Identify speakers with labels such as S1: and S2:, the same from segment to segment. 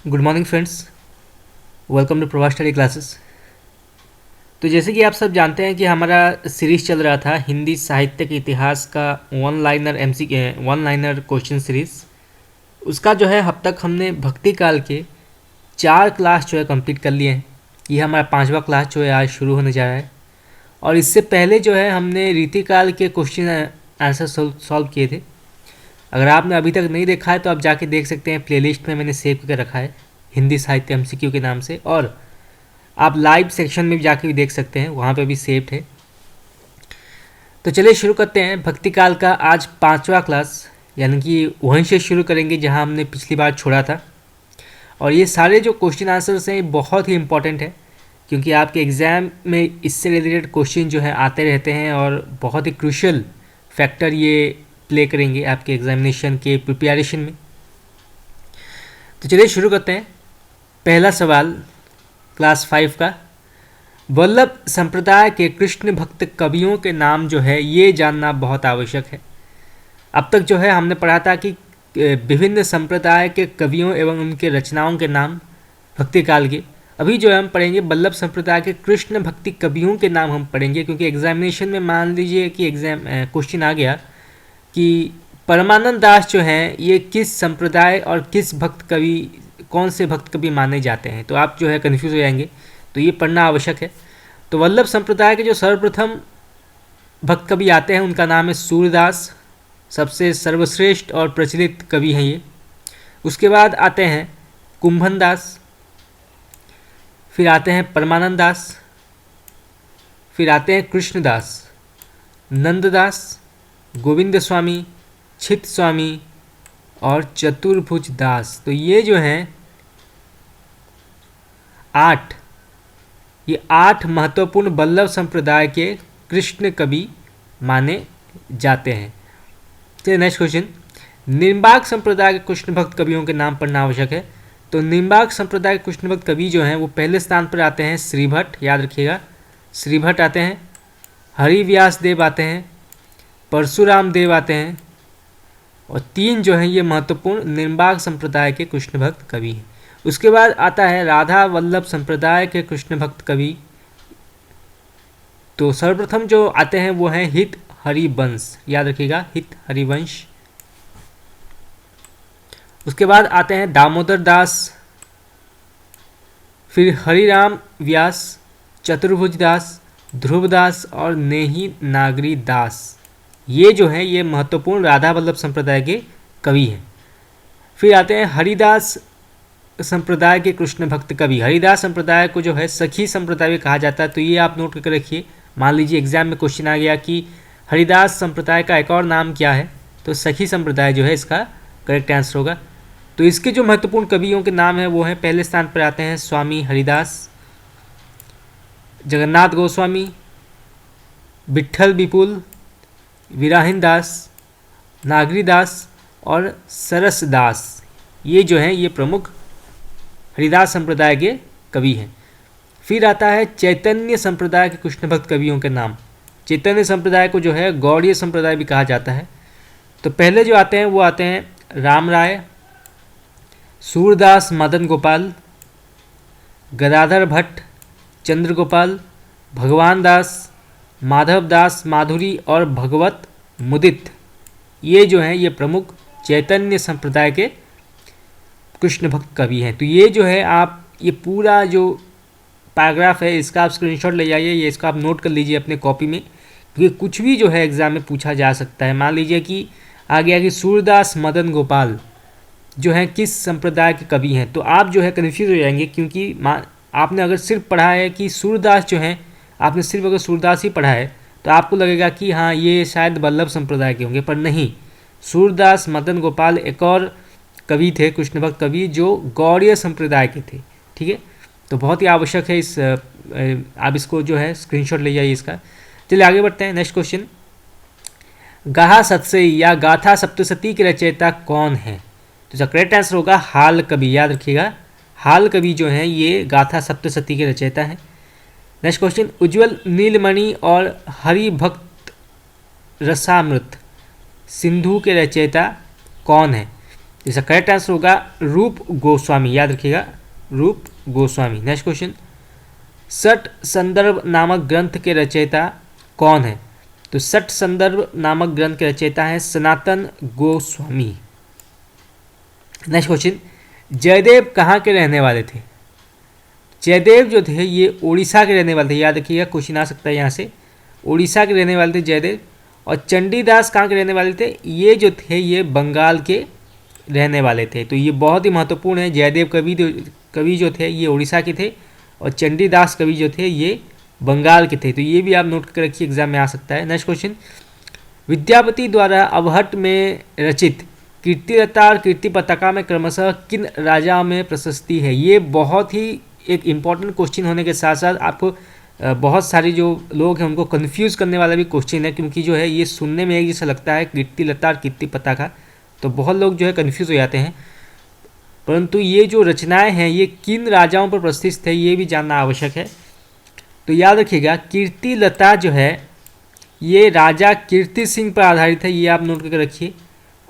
S1: Good morning friends, welcome to Prabha study classes. तो जैसे कि आप सब जानते हैं कि हमारा सीरीज़ चल रहा था हिंदी साहित्य के इतिहास का वन लाइनर क्वेश्चन सीरीज़। उसका जो है अब तक हमने भक्ति काल के 4 क्लास जो है कंप्लीट कर लिए हैं। ये हमारा 5वां क्लास जो है आज शुरू होने जा रहा है। और इससे पहले जो है हमने रीतिकाल के क्वेश्चन आंसर सॉल्व किए थे। अगर आपने अभी तक नहीं देखा है तो आप जाके देख सकते हैं, प्लेलिस्ट में मैंने सेव करके रखा है हिंदी साहित्य एमसीक्यू के नाम से। और आप लाइव सेक्शन में भी जाके भी देख सकते हैं, वहाँ पे भी सेव्ड है। तो चलिए शुरू करते हैं भक्ति काल का आज 5वां क्लास, यानी कि वहीं से शुरू करेंगे जहाँ हमने पिछली बार छोड़ा था। और ये सारे जो क्वेश्चन आंसर्स हैं बहुत ही इंपॉर्टेंट है, क्योंकि आपके एग्ज़ाम में इससे रिलेटेड क्वेश्चन जो है आते रहते हैं और बहुत ही क्रूशियल फैक्टर ये प्ले करेंगे आपके एग्जामिनेशन के प्रिपरेशन में। तो चलिए शुरू करते हैं। पहला सवाल क्लास 5 का, वल्लभ संप्रदाय के कृष्ण भक्त कवियों के नाम जो है ये जानना बहुत आवश्यक है। अब तक जो है हमने पढ़ा था कि विभिन्न संप्रदाय के कवियों एवं उनके रचनाओं के नाम भक्ति काल के। अभी जो है हम पढ़ेंगे वल्लभ संप्रदाय के कृष्ण भक्ति कवियों के नाम हम पढ़ेंगे, क्योंकि एग्जामिनेशन में मान लीजिए कि क्वेश्चन आ गया कि परमानंद दास जो हैं ये किस संप्रदाय और किस भक्त कवि, कौन से भक्त कवि माने जाते हैं, तो आप जो है कन्फ्यूज़ हो जाएंगे, तो ये पढ़ना आवश्यक है। तो वल्लभ संप्रदाय के जो सर्वप्रथम भक्त कवि आते हैं उनका नाम है सूरदास, सबसे सर्वश्रेष्ठ और प्रचलित कवि हैं ये। उसके बाद आते हैं कुंभन दास, फिर आते हैं परमानंद दास, फिर आते हैं कृष्णदास, नंददास, गोविंद स्वामी, छित स्वामी और चतुर्भुज दास। तो ये जो हैं 8, ये 8 महत्वपूर्ण वल्लभ संप्रदाय के कृष्ण कवि माने जाते हैं। चलिए नेक्स्ट क्वेश्चन, निम्बार्क संप्रदाय के कृष्ण भक्त कवियों के नाम पढ़ना आवश्यक है। तो निम्बार्क संप्रदाय के कृष्ण भक्त कवि जो हैं वो पहले स्थान पर आते हैं श्रीभट्ट, याद रखिएगा श्रीभट्ट आते हैं, हरिव्यास देव आते हैं, परशुराम देव आते हैं, और 3 जो हैं ये महत्वपूर्ण निम्बार्क संप्रदाय के कृष्ण भक्त कवि हैं। उसके बाद आता है राधा वल्लभ संप्रदाय के कृष्ण भक्त कवि। तो सर्वप्रथम जो आते हैं वो हैं हित हरिवंश, याद रखिएगा हित हरिवंश। उसके बाद आते हैं दामोदर दास, फिर हरिराम व्यास, चतुर्भुज दास, ध्रुवदास और नेही नागरी दास। ये जो हैं ये महत्वपूर्ण राधा वल्लभ संप्रदाय के कवि हैं। फिर आते हैं हरिदास संप्रदाय के कृष्ण भक्त कवि। हरिदास संप्रदाय को जो है सखी संप्रदाय भी कहा जाता है, तो ये आप नोट करके रखिए। मान लीजिए एग्जाम में क्वेश्चन आ गया कि हरिदास संप्रदाय का एक और नाम क्या है, तो सखी संप्रदाय जो है इसका करेक्ट आंसर होगा। तो इसके जो महत्वपूर्ण कवियों के नाम हैं वो हैं, पहले स्थान पर आते हैं स्वामी हरिदास, जगन्नाथ गोस्वामी, विट्ठल विपुल, विराहिन दास, नागरी दास और सरस दास। ये जो हैं ये प्रमुख हरिदास संप्रदाय के कवि हैं। फिर आता है चैतन्य संप्रदाय के कृष्ण भक्त कवियों के नाम। चैतन्य संप्रदाय को जो है गौड़ीय संप्रदाय भी कहा जाता है। तो पहले जो आते हैं वो आते हैं राम राय, सूरदास मदन गोपाल, गदाधर भट्ट, चंद्र गोपाल, भगवान दास, माधव दास माधुरी और भगवत मुदित। ये जो हैं ये प्रमुख चैतन्य संप्रदाय के कृष्ण भक्त कवि हैं। तो ये जो है आप ये पूरा जो पैराग्राफ है इसका आप स्क्रीनशॉट ले जाइए, ये इसका आप नोट कर लीजिए अपने कॉपी में, क्योंकि कुछ भी जो है एग्जाम में पूछा जा सकता है। मान लीजिए कि आ गया कि सूरदास मदन गोपाल जो हैं किस संप्रदाय के कवि हैं, तो आप जो है कन्फ्यूज हो जाएंगे, क्योंकि आपने अगर सिर्फ पढ़ा है कि सूरदास जो हैं, आपने सिर्फ अगर सूरदास ही पढ़ा है तो आपको लगेगा कि हाँ ये शायद वल्लभ संप्रदाय के होंगे, पर नहीं। सूरदास मदन गोपाल एक और कवि थे, कृष्ण भक्त कवि, जो गौड़ीय संप्रदाय के थे। ठीक है, तो बहुत ही आवश्यक है इस आप इसको जो है स्क्रीनशॉट ले जाइए इसका। चलिए आगे बढ़ते हैं। नेक्स्ट क्वेश्चन, गाहा सतसई या गाथा सप्तशती के रचयिता कौन है? तो इसका करेक्ट आंसर होगा हाल कवि, याद रखिएगा हाल कवि जो हैं ये गाथा सप्तशती के रचयिता हैं। नेक्स्ट क्वेश्चन, उज्ज्वल नीलमणि और हरिभक्त रसामृत सिंधु के रचयिता कौन है? इसका करेक्ट आंसर होगा रूप गोस्वामी, याद रखिएगा रूप गोस्वामी। नेक्स्ट क्वेश्चन, सठ संदर्भ नामक ग्रंथ के रचयिता कौन है? तो सठ संदर्भ नामक ग्रंथ के रचयिता हैं सनातन गोस्वामी। नेक्स्ट क्वेश्चन, जयदेव कहाँ के रहने वाले थे? जयदेव जो थे ये उड़ीसा के रहने वाले थे, याद रखिएगा क्वेश्चन आ सकता है यहाँ से। उड़ीसा के रहने वाले थे जयदेव। और चंडीदास कहाँ के रहने वाले थे? ये जो थे ये बंगाल के रहने वाले थे। तो ये बहुत ही महत्वपूर्ण है। जयदेव कवि जो थे ये उड़ीसा के थे और चंडीदास कवि जो थे ये बंगाल के थे। तो ये भी आप नोट कर रखिए, एग्जाम में आ सकता है। नेक्स्ट क्वेश्चन, विद्यापति द्वारा अवहट में रचित कीर्तिलता और कीर्ति पताका में क्रमशः किन राजाओं में प्रशस्ति है? ये बहुत ही एक इम्पॉर्टेंट क्वेश्चन होने के साथ साथ आपको बहुत सारे जो लोग हैं उनको कंफ्यूज करने वाला भी क्वेश्चन है, क्योंकि जो है ये सुनने में एक जैसा लगता है कीर्तिलता और कीर्ति पताका, तो बहुत लोग जो है कंफ्यूज हो जाते हैं। परंतु ये जो रचनाएं हैं ये किन राजाओं पर प्रस्थित है ये भी जानना आवश्यक है। तो याद रखिएगा कीर्तिलता जो है ये राजा कीर्ति सिंह पर आधारित है, ये आप नोट करके रखिए।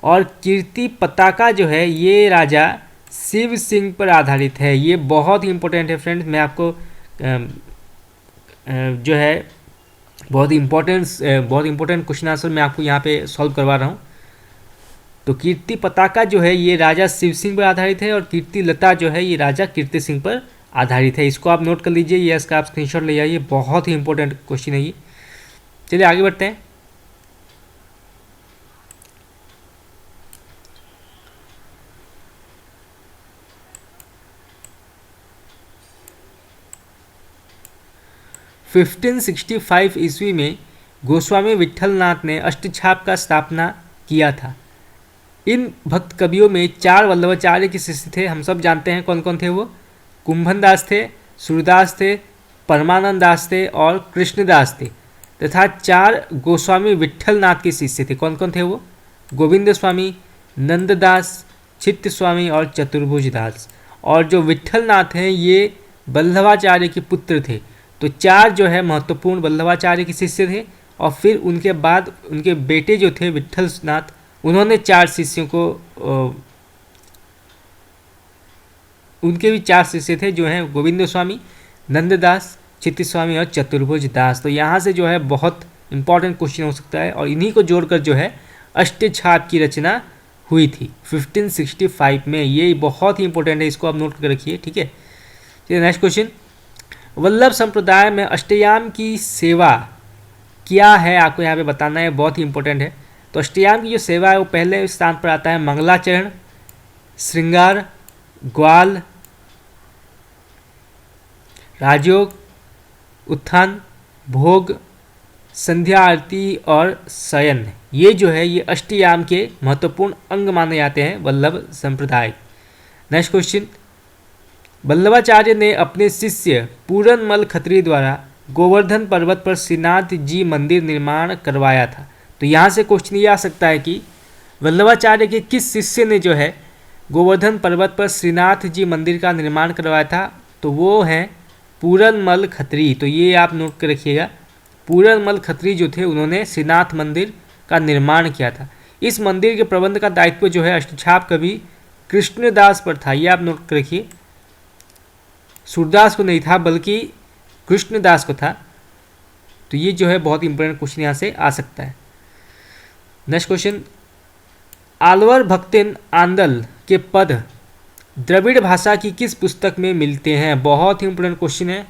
S1: और कीर्ति पताका जो है ये राजा शिव सिंह पर आधारित है। ये बहुत ही इंपॉर्टेंट है फ्रेंड्स, मैं आपको जो है बहुत इंपॉर्टेंट क्वेश्चन आंसर मैं आपको यहाँ पे सॉल्व करवा रहा हूँ। तो कीर्ति पताका जो है ये राजा शिव सिंह पर आधारित है और कीर्ति लता जो है ये राजा कीर्ति सिंह पर आधारित है। इसको आप नोट कर लीजिए, ये इसका आप स्क्रीनशॉट ले जाइए, बहुत ही इंपॉर्टेंट क्वेश्चन है ये। चलिए आगे बढ़ते हैं। फिफ्टीन 1565 ईस्वी में गोस्वामी विट्ठलनाथ ने अष्टछाप का स्थापना किया था। इन भक्त कवियों में 4 वल्लभाचार्य के शिष्य थे, हम सब जानते हैं कौन कौन थे वो। कुंभन दास थे, सूरदास थे, परमानंद दास थे और कृष्णदास थे। तथा 4 गोस्वामी विट्ठलनाथ के शिष्य थे, कौन कौन थे वो? गोविंद स्वामी, नंददास, चित्त स्वामी और चतुर्भुज दास। और जो विट्ठलनाथ हैं ये वल्लभाचार्य के पुत्र थे। तो 4 जो है महत्वपूर्ण वल्लभाचार्य के शिष्य थे और फिर उनके बाद उनके बेटे जो थे विट्ठलनाथ उन्होंने 4 शिष्यों को उनके भी 4 शिष्य थे जो हैं गोविंद स्वामी, नंददास, चित्त स्वामी और चतुर्भुज दास। तो यहाँ से जो है बहुत इंपॉर्टेंट क्वेश्चन हो सकता है और इन्हीं को जोड़कर जो है अष्टछाप की रचना हुई थी 1565 में। ये बहुत ही इंपॉर्टेंट है, इसको आप नोट कर रखिए, ठीक है। चलिए नेक्स्ट क्वेश्चन, वल्लभ संप्रदाय में अष्टयाम की सेवा क्या है आपको यहाँ पे बताना है, बहुत ही इंपॉर्टेंट है। तो अष्टयाम की जो सेवा है वो पहले स्थान पर आता है मंगलाचरण, श्रृंगार, ग्वाल, राजयोग, उत्थान, भोग, संध्या आरती और शयन। ये जो है ये अष्टयाम के महत्वपूर्ण अंग माने जाते हैं वल्लभ संप्रदाय। नेक्स्ट क्वेश्चन, वल्लभाचार्य ने अपने शिष्य पूरनमल खत्री द्वारा गोवर्धन पर्वत पर श्रीनाथ जी मंदिर निर्माण करवाया था। तो यहाँ से क्वेश्चन ये आ सकता है कि वल्लभाचार्य के किस शिष्य ने जो है गोवर्धन पर्वत पर श्रीनाथ जी मंदिर का निर्माण करवाया था? तो वो हैं पूरनमल खत्री। तो ये आप नोट कर रखिएगा, पूरनमल खत्री जो थे उन्होंने श्रीनाथ मंदिर का निर्माण किया था। इस मंदिर के प्रबंध का दायित्व जो है अष्टछाप कवि कृष्णदास पर था, ये आप नोट कर रखिए। सूरदास को नहीं था बल्कि कृष्णदास को था। तो ये जो है बहुत इंपॉर्टेंट क्वेश्चन यहाँ से आ सकता है। नेक्स्ट क्वेश्चन, आलवर भक्तिन आंदल के पद द्रविड़ भाषा की किस पुस्तक में मिलते हैं? बहुत ही इंपॉर्टेंट क्वेश्चन है।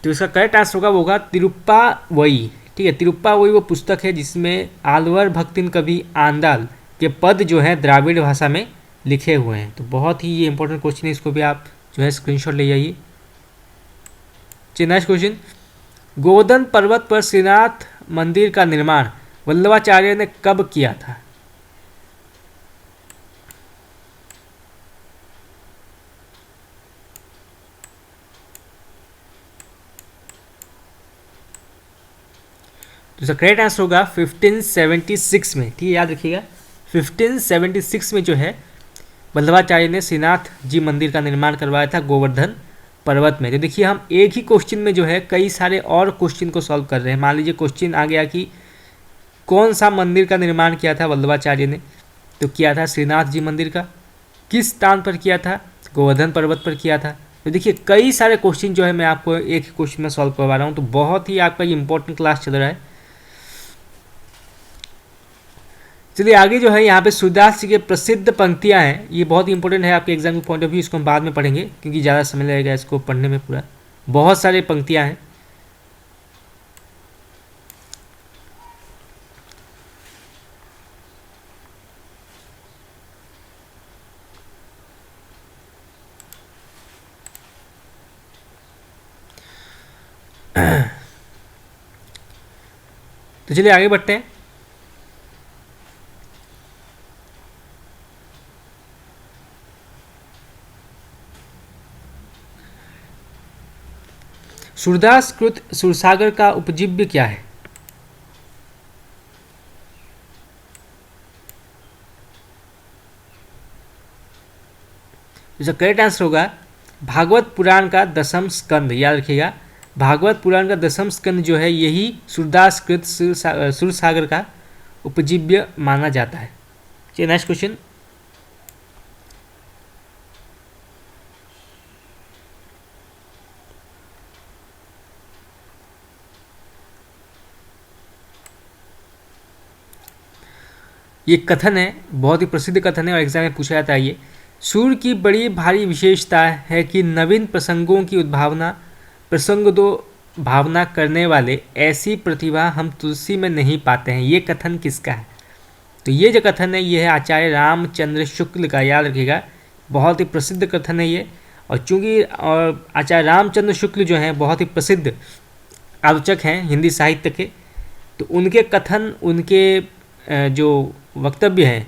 S1: तो इसका करेक्ट आंसर होगा वो होगा तिरुप्पावई, ठीक है। तिरुप्पावई वो पुस्तक है जिसमें आलवर भक्तिन कवि आंदाल के पद जो है द्राविड़ भाषा में लिखे हुए हैं। तो बहुत ही ये इंपॉर्टेंट क्वेश्चन है, इसको भी आप जो है स्क्रीनशॉट ले जाइए। चलिए नेक्स्ट क्वेश्चन, गोवर्धन पर्वत पर श्रीनाथ मंदिर का निर्माण वल्लभाचार्य ने कब किया था? तो इसका करेक्ट आंसर होगा 1576 में, ठीक है, याद रखिएगा 1576 में जो है वल्लभाचार्य ने श्रीनाथ जी मंदिर का निर्माण करवाया था गोवर्धन पर्वत में। तो देखिए हम एक ही क्वेश्चन में जो है कई सारे और क्वेश्चन को सॉल्व कर रहे हैं। मान लीजिए क्वेश्चन आ गया कि कौन सा मंदिर का निर्माण किया था वल्लभाचार्य ने, तो किया था श्रीनाथ जी मंदिर का। किस स्थान पर किया था? गोवर्धन पर्वत पर किया था। तो देखिए कई सारे क्वेश्चन जो है मैं आपको एक ही क्वेश्चन में सॉल्व करवा रहा हूँ, तो बहुत ही आपका ये इंपॉर्टेंट क्लास चल रहा है। चलिए आगे जो है यहाँ पे सूरदास जी के प्रसिद्ध पंक्तियाँ हैं, ये बहुत इंपॉर्टेंट है आपके एग्जाम के पॉइंट ऑफ व्यू, इसको हम बाद में पढ़ेंगे क्योंकि ज़्यादा समय लगेगा इसको पढ़ने में पूरा। बहुत सारे पंक्तियाँ हैं। तो चलिए आगे बढ़ते हैं। सूरदास कृत सुरसागर का उपजीव्य क्या है? इसका करेक्ट आंसर होगा भागवत पुराण का 10वां स्कंद। याद रखिएगा, भागवत पुराण का 10वां स्कंद जो है यही सूरदास कृत सुरसागर का उपजीव्य माना जाता है। चलिए नेक्स्ट क्वेश्चन। ये कथन है, बहुत ही प्रसिद्ध कथन है और एग्जाम में पूछा जाता है ये। सूर की बड़ी भारी विशेषता है कि नवीन प्रसंगों की उद्भावना प्रसंग दो भावना करने वाले ऐसी प्रतिभा हम तुलसी में नहीं पाते हैं। ये कथन किसका है? तो ये जो कथन है ये है आचार्य रामचंद्र शुक्ल का। याद रखिएगा, बहुत ही प्रसिद्ध कथन है ये। और चूंकि आचार्य रामचंद्र शुक्ल जो हैं बहुत ही प्रसिद्ध आलोचक हैं हिंदी साहित्य के, तो उनके कथन, उनके जो वक्तव्य हैं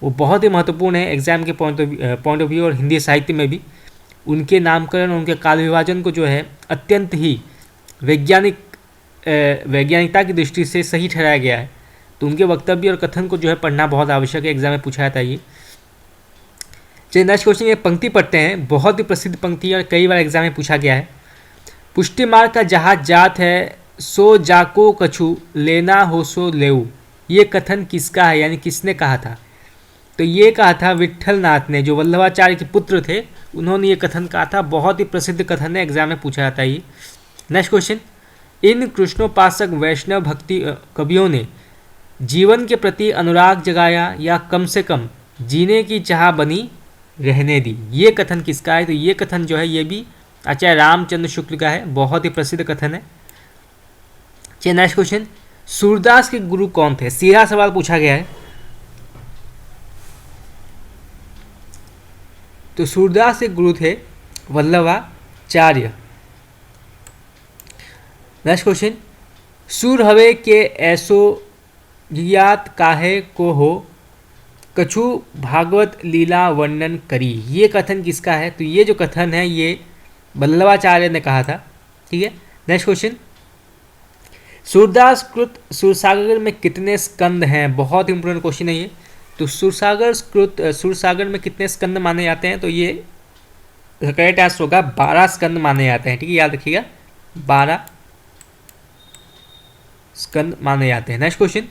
S1: वो बहुत ही महत्वपूर्ण है एग्जाम के पॉइंट ऑफ व्यू और हिंदी साहित्य में भी। उनके नामकरण, उनके काल विभाजन को जो है अत्यंत ही वैज्ञानिकता की दृष्टि से सही ठहराया गया है। तो उनके वक्तव्य और कथन को जो है पढ़ना बहुत आवश्यक है, एग्जाम में पूछा जाता है ये। चलिए नेक्स्ट क्वेश्चन, ये पंक्ति पढ़ते हैं, बहुत ही प्रसिद्ध पंक्ति है और कई बार एग्जाम में पूछा गया है। पुष्टि मार्ग का जहाज जात है सो जाको कछु लेना हो सो लेऊ। ये कथन किसका है, यानी किसने कहा था? तो ये कहा था विट्ठल नाथ ने, जो वल्लभाचार्य के पुत्र थे, उन्होंने ये कथन कहा था। बहुत ही प्रसिद्ध कथन है, एग्जाम में पूछा जाता है ये। नेक्स्ट क्वेश्चन, इन कृष्णोपासक वैष्णव भक्ति कवियों ने जीवन के प्रति अनुराग जगाया या कम से कम जीने की चाह बनी रहने दी। ये कथन किसका है? तो ये कथन जो है ये भी आचार्य रामचंद्र शुक्ल का है, बहुत ही प्रसिद्ध कथन है। चलिए नेक्स्ट क्वेश्चन, सूरदास के गुरु कौन थे? सीधा सवाल पूछा गया है। तो सूरदास के गुरु थे वल्लभाचार्य। नेक्स्ट क्वेश्चन, सूर हवे के ऐसो ज्ञात काहे को हो कछु भागवत लीला वर्णन करी। ये कथन किसका है? तो ये जो कथन है ये वल्लभाचार्य ने कहा था। ठीक है। नेक्स्ट क्वेश्चन, सूरदास कृत सुरसागर में कितने स्कंद हैं? बहुत इंपॉर्टेंट क्वेश्चन है ये। तो सुरसागर में कितने स्कंद माने जाते हैं? तो ये करेक्ट आंसर होगा 12 स्कंद माने जाते हैं। ठीक है, याद रखिएगा 12 स्कंद माने जाते हैं। नेक्स्ट क्वेश्चन,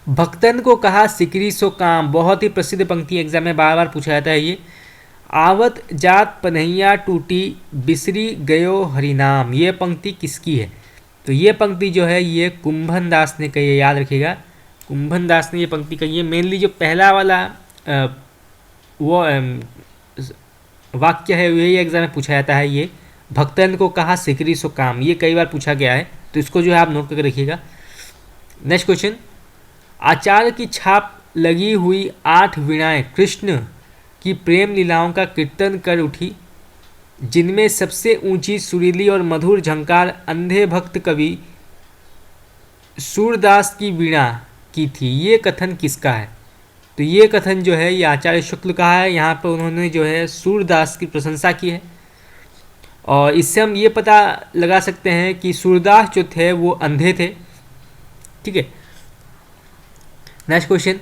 S1: भक्तन को कहा सिकरी सो काम। बहुत ही प्रसिद्ध पंक्ति एग्जाम में बार बार पूछा जाता है ये। आवत जात पनहिया टूटी बिसरी गयो हरिनाम। ये पंक्ति किसकी है? तो ये पंक्ति जो है ये कुंभन दास ने कही है। याद रखिएगा, कुंभन दास ने ये पंक्ति कही है। मेनली जो पहला वाला वो वाक्य है यही एग्जाम में पूछा जाता है ये, भक्तन को कहा सिकरी सो काम। ये कई बार पूछा गया है, तो इसको जो है आप नोट करके रखिएगा। नेक्स्ट क्वेश्चन, आचार्य की छाप लगी हुई 8 वीणाएं कृष्ण की प्रेम लीलाओं का कीर्तन कर उठी, जिनमें सबसे ऊंची सुरीली और मधुर झंकार अंधे भक्त कवि सूरदास की वीणा की थी। ये कथन किसका है? तो ये कथन जो है ये आचार्य शुक्ल का है। यहाँ पर उन्होंने जो है सूरदास की प्रशंसा की है और इससे हम ये पता लगा सकते हैं कि सूरदास जो थे वो अंधे थे। ठीक है। नेक्स्ट क्वेश्चन,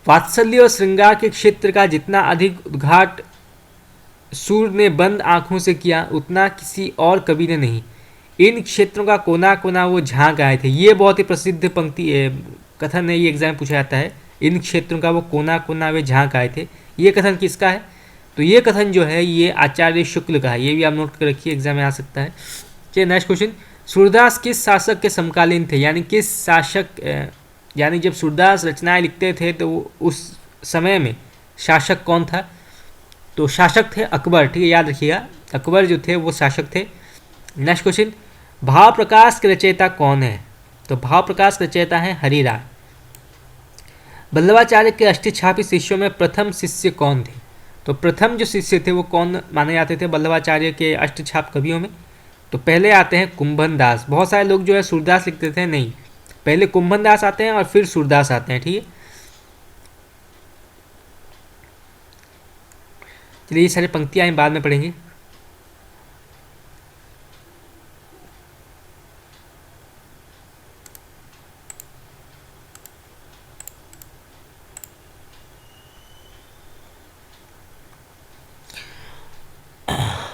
S1: वात्सल्य और श्रृंगार के क्षेत्र का जितना अधिक उद्घाट सूर ने बंद आंखों से किया उतना किसी और कवि ने नहीं। इन क्षेत्रों का कोना कोना वो झांक आए थे। ये बहुत ही प्रसिद्ध पंक्ति कथन है, ये एग्जाम में पूछा जाता है, इन क्षेत्रों का वो कोना कोना वे झांक आए थे, ये कथन किसका है? तो ये कथन जो है ये आचार्य शुक्ल का है, ये भी आप नोट कर रखिए, एग्जाम में आ सकता है। चलिए नेक्स्ट क्वेश्चन, सूरदास किस शासक के समकालीन थे? यानी किस शासक, यानी जब सूरदास रचनाएं लिखते थे तो उस समय में शासक कौन था? तो शासक थे अकबर, ठीक है, याद रखिएगा, अकबर जो थे वो शासक थे। नेक्स्ट क्वेश्चन, भाव प्रकाश के रचयिता कौन है? तो भाव प्रकाश के रचयिता है हरिराय। वल्लभाचार्य के अष्टछापी शिष्यों में प्रथम शिष्य कौन थे? तो प्रथम जो शिष्य थे वो कौन माने जाते थे वल्लभाचार्य के अष्टछाप कवियों में? तो पहले आते हैं कुंभन दास। बहुत सारे लोग जो है सूरदास लिखते थे, नहीं, पहले कुंभन दास आते हैं और फिर सूरदास आते हैं, ठीक है। चलिए ये सारी पंक्तियां हम बाद में पढ़ेंगे।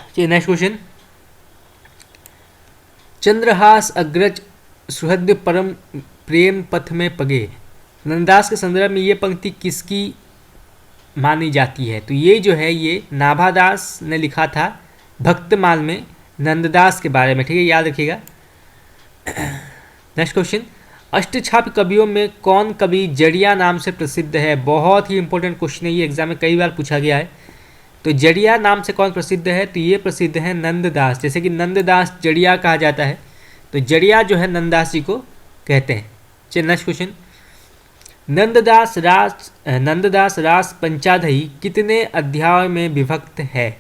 S1: चलिए नेक्स्ट क्वेश्चन, चंद्रहास अग्रज सुहृद परम प्रेम पथ में पगे, नंददास के संदर्भ में ये पंक्ति किसकी मानी जाती है? तो ये जो है ये नाभादास ने लिखा था भक्तमाल में नंददास के बारे में, ठीक है, याद रखिएगा। नेक्स्ट क्वेश्चन, अष्टछाप कवियों में कौन कवि जड़िया नाम से प्रसिद्ध है? बहुत ही इंपॉर्टेंट क्वेश्चन है, ये एग्जाम में कई बार पूछा गया है। तो जड़िया नाम से कौन प्रसिद्ध है? तो ये प्रसिद्ध है नंददास, जैसे कि नंददास जड़िया कहा जाता है, तो जड़िया जो है नंददास जी को कहते हैं। चलिए नेक्स्ट क्वेश्चन, नंददास रास पंचाधई कितने अध्याय में विभक्त है?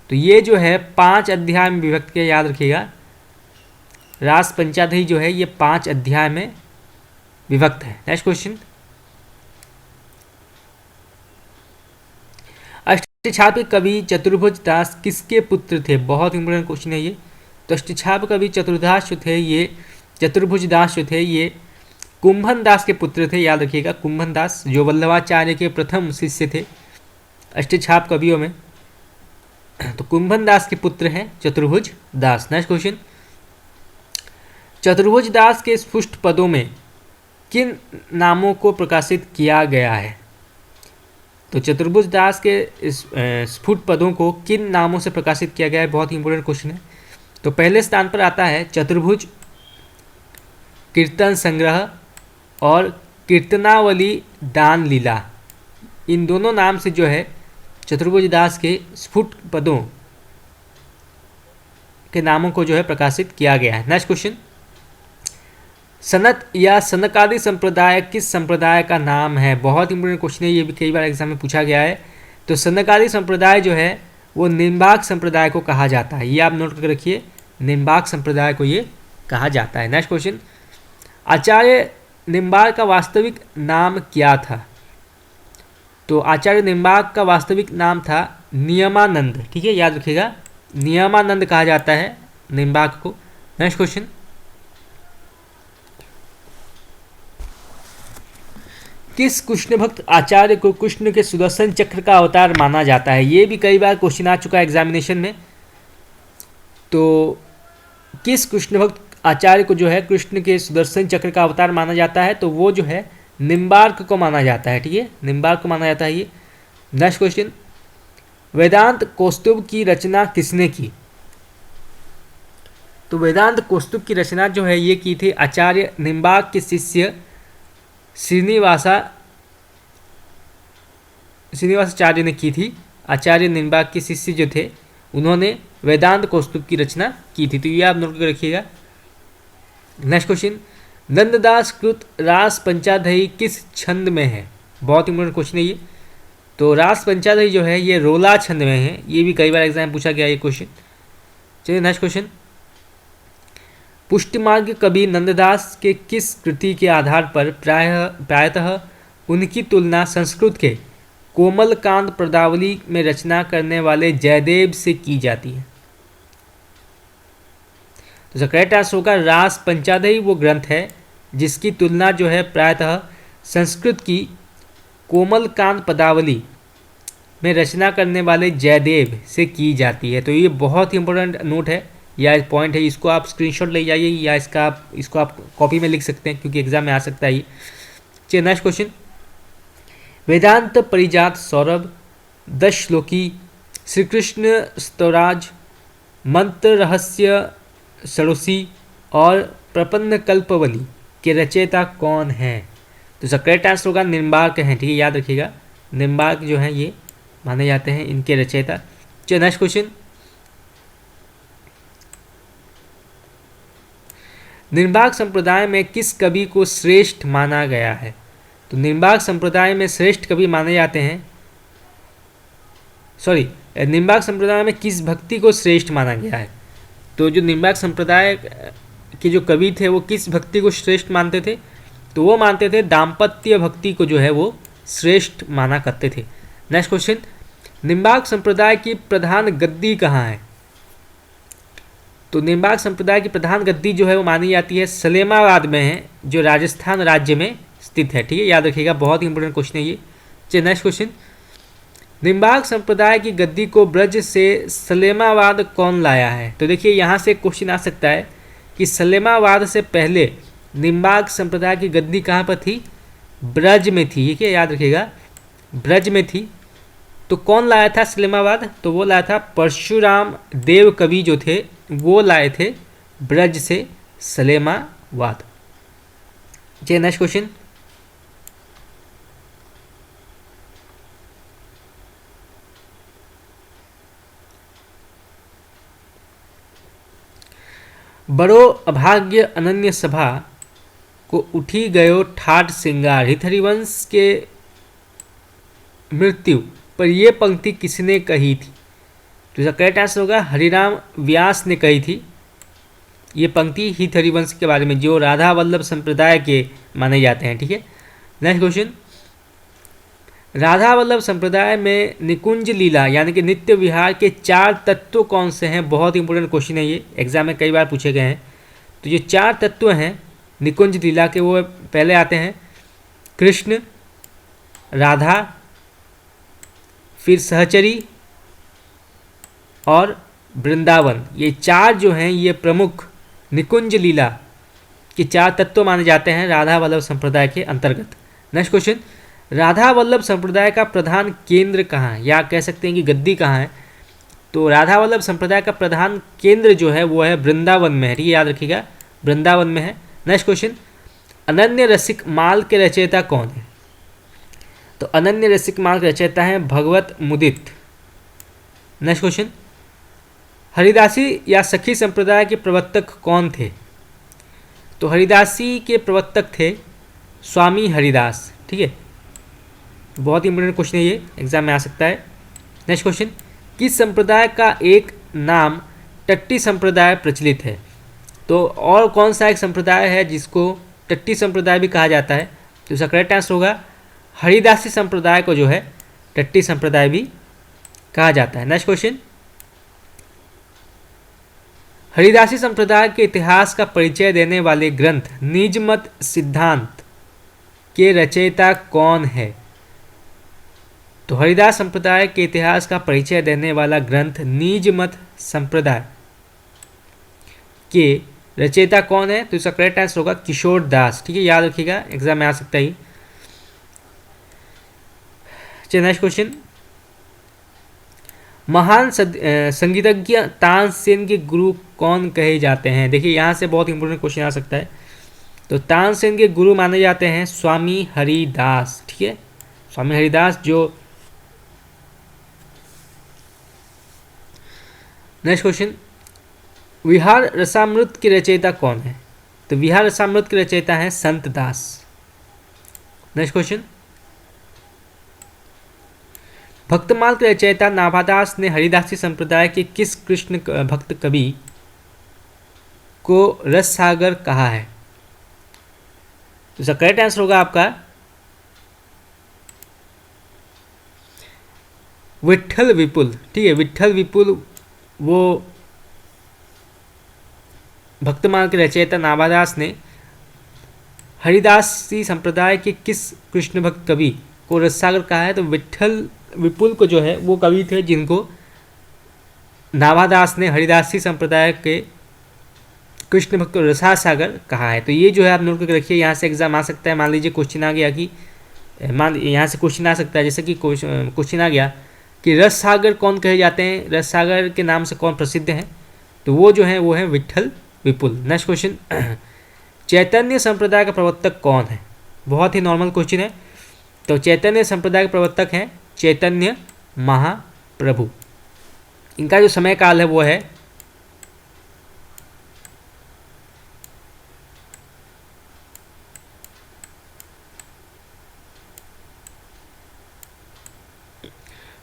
S1: तो ये जो है 5 अध्याय में विभक्त किया, याद रखिएगा। रास पंचाधई जो है ये 5 अध्याय में विभक्त है। नेक्स्ट क्वेश्चन, अष्टछाप कवि चतुर्भुज दास किसके पुत्र थे? बहुत इंपॉर्टेंट क्वेश्चन है ये। तो अष्टछाप कवि चतुर्दास जो थे, ये चतुर्भुज दास जो थे ये कुंभन दास के पुत्र थे, याद रखिएगा, कुंभन दास जो वल्लभाचार्य के प्रथम शिष्य थे अष्टछाप कवियों में। तो कुंभन दास के पुत्र हैं चतुर्भुज दास। नेक्स्ट क्वेश्चन, चतुर्भुज दास के स्फुट पदों में किन नामों को प्रकाशित किया गया है? तो चतुर्भुज दास के स्फुट पदों को किन नामों से प्रकाशित किया गया है? बहुत ही इंपॉर्टेंट क्वेश्चन है। तो पहले स्थान पर आता है चतुर्भुज कीर्तन संग्रह और कीर्तनावली दान लीला, इन दोनों नाम से जो है चतुर्भुज दास के स्फुट पदों के नामों को जो है प्रकाशित किया गया है। नेक्स्ट क्वेश्चन, सनत या सनकादि संप्रदाय किस संप्रदाय का नाम है? बहुत इंपॉर्टेंट क्वेश्चन है, ये भी कई बार एग्जाम में पूछा गया है। तो सनकादि संप्रदाय जो है वो निम्बार्क संप्रदाय को कहा जाता है, ये आप नोट करके रखिए, निम्बार्क संप्रदाय को ये कहा जाता है। नेक्स्ट क्वेश्चन, आचार्य निम्बार्क का वास्तविक नाम क्या था? तो आचार्य निम्बार्क का वास्तविक नाम था नियमानंद, ठीक है, याद रखिएगा, नियमानंद कहा जाता है निम्बार्क को। नेक्स्ट क्वेश्चन, किस कृष्ण भक्त आचार्य को कृष्ण के सुदर्शन चक्र का अवतार माना जाता है? ये भी कई बार क्वेश्चन आ चुका है एग्जामिनेशन में। तो किस कृष्ण भक्त आचार्य को जो है कृष्ण के सुदर्शन चक्र का अवतार माना जाता है? तो वो जो है निम्बार्क को माना जाता है, ठीक है, निम्बार्क को माना जाता है ये। नेक्स्ट क्वेश्चन, वेदांत कौस्तुभ की रचना किसने की? तो वेदांत कौस्तुभ की रचना जो है ये की थी आचार्य निम्बार्क के शिष्य श्रीनिवासाचार्य ने की थी। आचार्य निम्बार्क के शिष्य जो थे उन्होंने वेदांत कौस्तुभ की रचना की थी, तो ये आप नोट कर रखिएगा। नेक्स्ट क्वेश्चन, नंददास कृत रास पंचाधई किस छंद में है? बहुत इंपॉर्टेंट क्वेश्चन है ये। तो रास पंचाधई जो है ये रोला छंद में है, ये भी कई बार एग्जाम में पूछा गया ये क्वेश्चन। चलिए नेक्स्ट क्वेश्चन, पुष्टिमार्ग कवि नंददास के किस कृति के आधार पर प्रायतः उनकी तुलना संस्कृत के कोमलकांत पदावली में रचना करने वाले जयदेव से की जाती है? तो करेक्ट आंसर होगा रास पंचाधई वो ग्रंथ है जिसकी तुलना जो है प्रायतः संस्कृत की कोमलकांत पदावली में रचना करने वाले जयदेव से की जाती है। तो ये बहुत ही इंपॉर्टेंट नोट है या पॉइंट है, इसको आप स्क्रीनशॉट ले जाइए या इसको आप कॉपी में लिख सकते हैं क्योंकि एग्जाम में आ सकता है ये। चलिए नेक्स्ट क्वेश्चन, वेदांत परिजात सौरभ, 10 श्लोकी, श्री कृष्ण स्तवराज, मंत्र रहस्य सरोसी और प्रपन्न कल्पवली के रचयिता कौन है? तो इसका करेक्ट आंसर होगा निम्बार्क हैं, ठीक है, याद रखिएगा, निम्बार्क जो है ये माने जाते हैं इनके रचयिता। चलिए नेक्स्ट क्वेश्चन, निम्बार्क संप्रदाय में किस कवि को श्रेष्ठ माना गया है? तो निम्बार्क संप्रदाय में श्रेष्ठ कवि माने जाते हैं, सॉरी, निम्बार्क संप्रदाय में किस भक्ति को श्रेष्ठ माना गया है? तो जो निम्बार्क संप्रदाय के जो कवि थे वो किस भक्ति को श्रेष्ठ मानते थे? तो वो मानते थे दाम्पत्य भक्ति को जो है वो श्रेष्ठ माना करते थे। नेक्स्ट क्वेश्चन, निम्बार्क संप्रदाय की प्रधान गद्दी कहाँ है? तो निम्बार्क संप्रदाय की प्रधान गद्दी जो है वो मानी जाती है सलेमाबाद में है, जो राजस्थान राज्य में स्थित है, ठीक है, याद रखिएगा, बहुत ही इंपॉर्टेंट क्वेश्चन है ये। चलिए नेक्स्ट क्वेश्चन, निम्बार्क संप्रदाय की गद्दी को ब्रज से सलेमाबाद कौन लाया है? तो देखिए यहाँ से क्वेश्चन आ सकता है कि सलेमाबाद से पहले निम्बार्क संप्रदाय की गद्दी कहाँ पर थी? ब्रज में थी, ठीक है, याद रखिएगा, ब्रज में थी। तो कौन लाया था सलेमाबाद? तो वो लाया था परशुराम देव कवि जो थे वो लाए थे ब्रज से सलेमाबाद। चलिए नेक्स्ट क्वेश्चन, बड़ो अभाग्य अनन्य सभा को उठी गयो ठाट सिंगार, हितहरिवंश के मृत्यु पर यह पंक्ति किसने कही थी? तो इसका करेक्ट आंसर होगा हरिराम व्यास ने कही थी ये पंक्ति हितहरिवंश के बारे में, जो राधा वल्लभ संप्रदाय के माने जाते हैं, ठीक है। नेक्स्ट क्वेश्चन, राधा वल्लभ संप्रदाय में निकुंज लीला यानी कि नित्य विहार के 4 तत्व कौन से हैं? बहुत इंपॉर्टेंट क्वेश्चन है ये, एग्जाम में कई बार पूछे गए हैं। तो ये 4 तत्व हैं निकुंज लीला के, वो पहले आते हैं कृष्ण, राधा, फिर सहचरी और वृंदावन। ये 4 जो हैं ये प्रमुख निकुंज लीला के 4 तत्व माने जाते हैं राधा वल्लभ संप्रदाय के अंतर्गत। नेक्स्ट क्वेश्चन, राधा वल्लभ संप्रदाय का प्रधान केंद्र कहाँ है, या कह सकते हैं कि गद्दी कहाँ है? तो राधा वल्लभ संप्रदाय का प्रधान केंद्र जो है वो है वृंदावन में है, ठीक है, याद रखिएगा, वृंदावन में है। नेक्स्ट क्वेश्चन, अनन्य रसिक माल के रचयिता कौन है? तो अनन्य रसिक माल के रचयिता हैं भगवत मुदित। नेक्स्ट क्वेश्चन, हरिदासी या सखी संप्रदाय के प्रवर्तक कौन थे? तो हरिदासी के प्रवर्तक थे स्वामी हरिदास, ठीक है, बहुत इंपॉर्टेंट क्वेश्चन है ये, एग्जाम में आ सकता है। नेक्स्ट क्वेश्चन, किस संप्रदाय का एक नाम टट्टी संप्रदाय प्रचलित है? तो और कौन सा एक संप्रदाय है जिसको टट्टी संप्रदाय भी कहा जाता है? तो इसका करेक्ट आंसर होगा हरिदासी संप्रदाय को जो है टट्टी संप्रदाय भी कहा जाता है। नेक्स्ट क्वेश्चन, हरिदासी संप्रदाय के इतिहास का परिचय देने वाले ग्रंथ निजमत सिद्धांत के रचयिता कौन है? तो हरिदास संप्रदाय के इतिहास का परिचय देने वाला ग्रंथ निजमत संप्रदाय के रचयिता कौन है? तो इसका करेक्ट आंसर होगा किशोर दास, ठीक है, याद रखिएगा, एग्जाम में आ सकता है। चलिए नेक्स्ट क्वेश्चन, महान संगीतज्ञ तानसेन के गुरु कौन कहे जाते हैं? देखिए यहाँ से बहुत इंपॉर्टेंट क्वेश्चन आ सकता है। तो तानसेन के गुरु माने जाते हैं स्वामी हरिदास, ठीक है, स्वामी हरिदास जो। नेक्स्ट क्वेश्चन, विहार रसामृत के रचयिता कौन है? तो विहार रसामृत के रचयिता हैं संत दास। नेक्स्ट क्वेश्चन, भक्तमाल के रचयिता नाभादास ने हरिदासी संप्रदाय के किस कृष्ण भक्त कवि को रस सागर कहा है? तो इसका करेक्ट आंसर होगा आपका विट्ठल विपुल, ठीक है, विट्ठल विपुल वो भक्तमाल के रचयिता नाभादास ने हरिदासी संप्रदाय के किस कृष्ण भक्त कवि को रससागर कहा है? तो विट्ठल विपुल को जो है वो कवि थे जिनको नाभादास ने हरिदासी संप्रदाय के कृष्ण भक्त को रसासागर कहा है। तो ये जो है आप नोट करके रखिए, यहाँ से एग्जाम आ सकता है। मान लीजिए क्वेश्चन आ गया कि यहाँ से क्वेश्चन आ सकता है, जैसे कि क्वेश्चन आ गया कि रस सागर कौन कहे जाते हैं, रस सागर के नाम से कौन प्रसिद्ध हैं, तो वो जो है वो है विट्ठल विपुल। नेक्स्ट क्वेश्चन, चैतन्य संप्रदाय का प्रवर्तक कौन है? बहुत ही नॉर्मल क्वेश्चन है। तो चैतन्य संप्रदाय के प्रवर्तक हैं चैतन्य महाप्रभु। इनका जो समय काल है वो है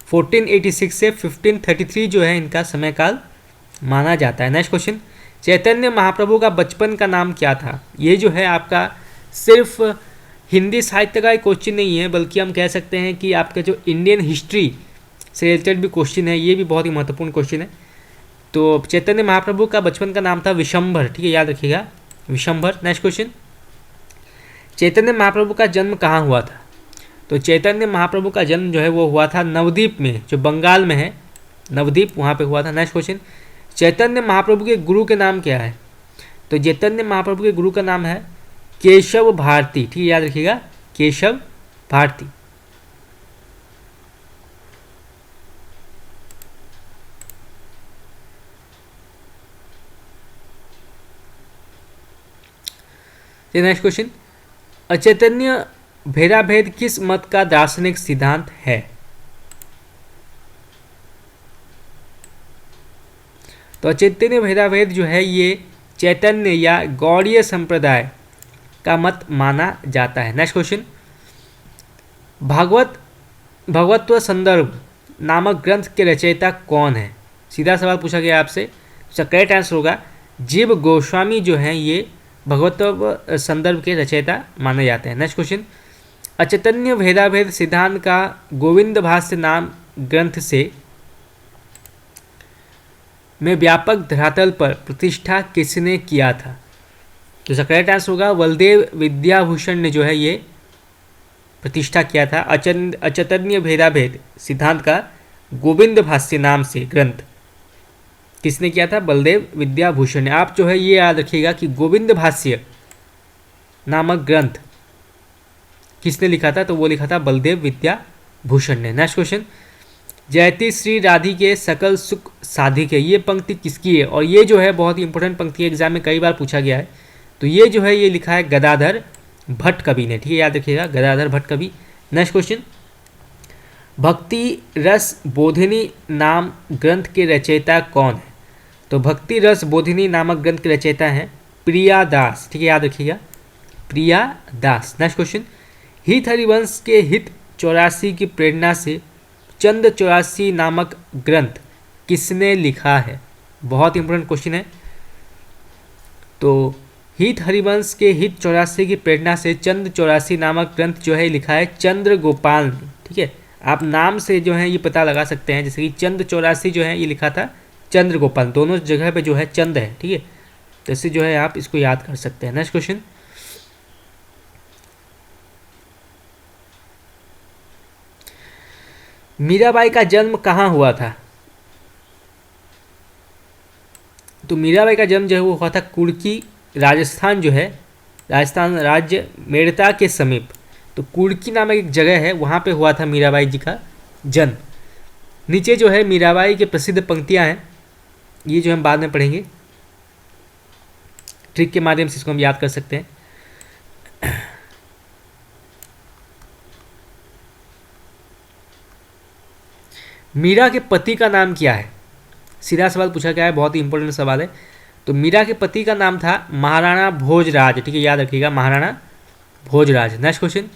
S1: 1486 से 1533 जो है इनका समय काल माना जाता है। नेक्स्ट क्वेश्चन, चैतन्य महाप्रभु का बचपन का नाम क्या था? ये जो है आपका सिर्फ हिंदी साहित्य का एक क्वेश्चन नहीं है, बल्कि हम कह सकते हैं कि आपका जो इंडियन हिस्ट्री से रिलेटेड भी क्वेश्चन है, ये भी बहुत ही महत्वपूर्ण क्वेश्चन है। तो चैतन्य महाप्रभु का बचपन का नाम था विशंभर, ठीक है, याद रखिएगा, विशंभर। नेक्स्ट क्वेश्चन, चैतन्य महाप्रभु का जन्म कहाँ हुआ था? तो चैतन्य महाप्रभु का जन्म जो है वो हुआ था नवद्वीप में, जो बंगाल में है, नवद्वीप, वहाँ पे हुआ था। नेक्स्ट क्वेश्चन, चैतन्य महाप्रभु के गुरु के नाम क्या है? तो चैतन्य महाप्रभु के गुरु का नाम है केशव भारती, ठीक है, याद रखिएगा, केशव भारती। नेक्स्ट क्वेश्चन, अचैतन्य भेदाभेद किस मत का दार्शनिक सिद्धांत है? तो अचैतन्य भेदाभेद जो है ये चैतन्य या गौड़ीय संप्रदाय का मत माना जाता है। नेक्स्ट क्वेश्चन, भगवत्व संदर्भ नामक ग्रंथ के रचयिता कौन है? सीधा सवाल पूछा गया आपसे, इसका करेक्ट आंसर होगा जीव गोस्वामी जो हैं ये भगवत्व संदर्भ के रचयिता माने जाते हैं। नेक्स्ट क्वेश्चन, अचैतन्य भेदाभेद सिद्धांत का गोविंद भाष्य नाम ग्रंथ से में व्यापक धरातल पर प्रतिष्ठा किसने किया था? तो इसका करेक्ट आंसर होगा बलदेव विद्याभूषण ने जो है ये प्रतिष्ठा किया था। अचैतन्य भेदाभेद सिद्धांत का गोविंद भाष्य नाम से ग्रंथ किसने किया था? बलदेव विद्याभूषण ने। आप जो है ये याद रखिएगा कि गोविंद भाष्य नामक ग्रंथ किसने लिखा था? तो वो लिखा था बलदेव विद्याभूषण ने। नेक्स्ट क्वेश्चन, जयति श्री राधिके सकल सुख साधिके, ये पंक्ति किसकी है? और ये जो है बहुत ही इंपॉर्टेंट पंक्ति है, एग्जाम में कई बार पूछा गया है। तो ये जो है ये लिखा है गदाधर भट्ट कवि ने, ठीक है, याद रखिएगा, गदाधर भट्ट कवि। नेक्स्ट क्वेश्चन, भक्ति रस बोधिनी नाम ग्रंथ के रचयिता कौन है? तो भक्ति रस बोधिनी नामक ग्रंथ के रचयिता हैं प्रिया दास, ठीक है, याद रखिएगा, प्रिया दास। नेक्स्ट क्वेश्चन, हित हरिवंश के हित 84 की प्रेरणा से चंद 84 नामक ग्रंथ किसने लिखा है? बहुत इंपॉर्टेंट क्वेश्चन है। तो हित हरिवंश के हित 84 की प्रेरणा से चंद 84 नामक ग्रंथ जो है लिखा है चंद्र गोपाल ने, ठीक है। आप नाम से जो है ये पता लगा सकते हैं, जैसे कि चंद 84 जो है ये लिखा था चंद्र गोपाल, दोनों जगह पे जो है चंद है, ठीक है, तो इससे जो है आप इसको याद कर सकते हैं। नेक्स्ट क्वेश्चन, मीराबाई का जन्म कहाँ हुआ था? तो मीराबाई का जन्म जो है वो हुआ था कुर्की, राजस्थान जो है, राजस्थान राज्य मेड़ता के समीप। तो कुर्की नामक एक जगह है, वहाँ पे हुआ था मीराबाई जी का जन्म। नीचे जो है मीराबाई के प्रसिद्ध पंक्तियाँ हैं, ये जो हम बाद में पढ़ेंगे, ट्रिक के माध्यम से इसको हम याद कर सकते हैं। मीरा के पति का नाम क्या है? सीधा सवाल पूछा गया है, बहुत ही इंपॉर्टेंट सवाल है। तो मीरा के पति का नाम था महाराणा भोजराज, ठीक है, याद रखिएगा, महाराणा भोजराज। नेक्स्ट क्वेश्चन,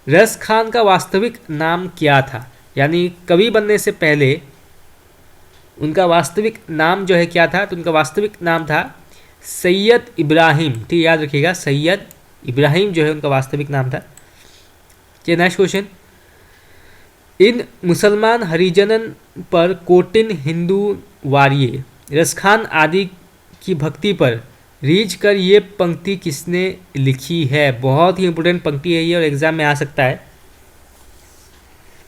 S1: रस खान का वास्तविक नाम क्या था? यानी कवि बनने से पहले उनका वास्तविक नाम जो है क्या था? तो उनका वास्तविक नाम था सैयद इब्राहिम, ठीक है, याद रखिएगा, सैयद इब्राहिम जो है उनका वास्तविक नाम था। चलिए नेक्स्ट क्वेश्चन, इन मुसलमान हरिजनन पर कोटिन हिंदू वारिये रसखान आदि की भक्ति पर रीझ कर ये पंक्ति किसने लिखी है? बहुत ही इंपॉर्टेंट पंक्ति है ये और एग्जाम में आ सकता है।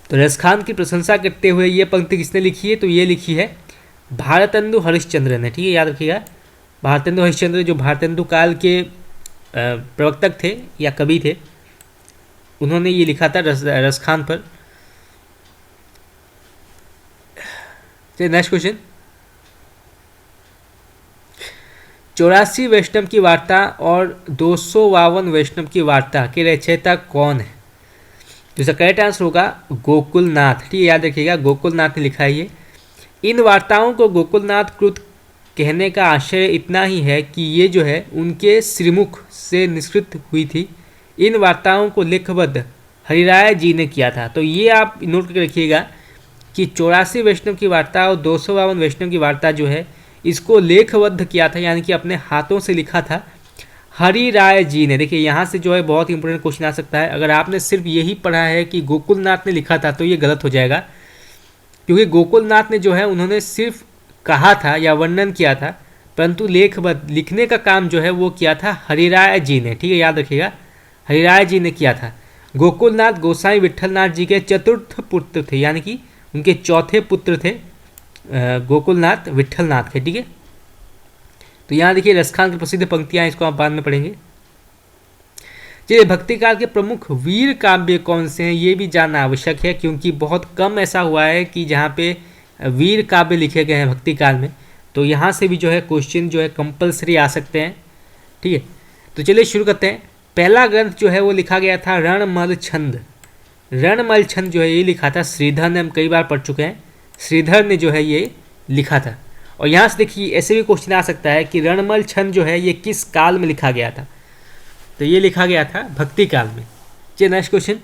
S1: तो रसखान की प्रशंसा करते हुए ये पंक्ति किसने लिखी है? तो ये लिखी है भारतेंदु हरिश्चंद्र ने, ठीक है, याद रखिएगा, भारतेंदु हरिश्चंद्र जो भारतेंदु काल के प्रवर्तक थे या कवि थे, उन्होंने ये लिखा था रसखान पर। चलिए नेक्स्ट क्वेश्चन, 84 वैष्णव की वार्ता और 252 वैष्णव की वार्ता के रचयिता कौन है? तो इसका करेक्ट आंसर होगा गोकुलनाथ। ठीक है, याद रखिएगा, गोकुलनाथ ने लिखा है ये। इन वार्ताओं को गोकुलनाथ कृत कहने का आशय इतना ही है कि ये जो है उनके श्रीमुख से निष्कृत हुई थी। इन वार्ताओं को लेखबद्ध हरिराय जी ने किया था। तो ये आप नोट करके रखिएगा कि 84 वैष्णव की वार्ता और 252 वैष्णव की वार्ता जो है इसको लेखबद्ध किया था, यानी कि अपने हाथों से लिखा था हरिराय जी ने। देखिए यहाँ से जो है बहुत इंपॉर्टेंट क्वेश्चन आ सकता है। अगर आपने सिर्फ यही पढ़ा है कि गोकुलनाथ ने लिखा था तो ये गलत हो जाएगा, क्योंकि गोकुलनाथ ने जो है उन्होंने सिर्फ कहा था या वर्णन किया था, परंतु लेखबद्ध लिखने का काम जो है वो किया था हरिराय जी ने। ठीक है, याद रखिएगा, हरिराय जी ने किया था। गोकुलनाथ गोसाई विट्ठलनाथ जी के चतुर्थ पुत्र थे, यानी कि उनके चौथे पुत्र थे गोकुलनाथ विट्ठलनाथ के। ठीक है, तो यहाँ देखिए रसखान की प्रसिद्ध पंक्तियाँ, इसको आप बाद में पढ़ेंगे। चलिए, भक्ति काल के प्रमुख वीर काव्य कौन से हैं ये भी जानना आवश्यक है, क्योंकि बहुत कम ऐसा हुआ है कि जहाँ पे वीर काव्य लिखे गए हैं भक्ति काल में। तो यहाँ से भी जो है क्वेश्चन जो है कंपलसरी आ सकते हैं। ठीक है, तो चलिए शुरू करते हैं। पहला ग्रंथ जो है वो लिखा गया था रणमल छंद। रणमल छंद जो है ये लिखा था श्रीधर ने, हम कई बार पढ़ चुके हैं, श्रीधर ने जो है ये लिखा था। और यहाँ से देखिए ऐसे भी क्वेश्चन आ सकता है कि रणमल छंद जो है ये किस काल में लिखा गया था? तो ये लिखा गया था भक्ति काल में। चलिए नेक्स्ट क्वेश्चन,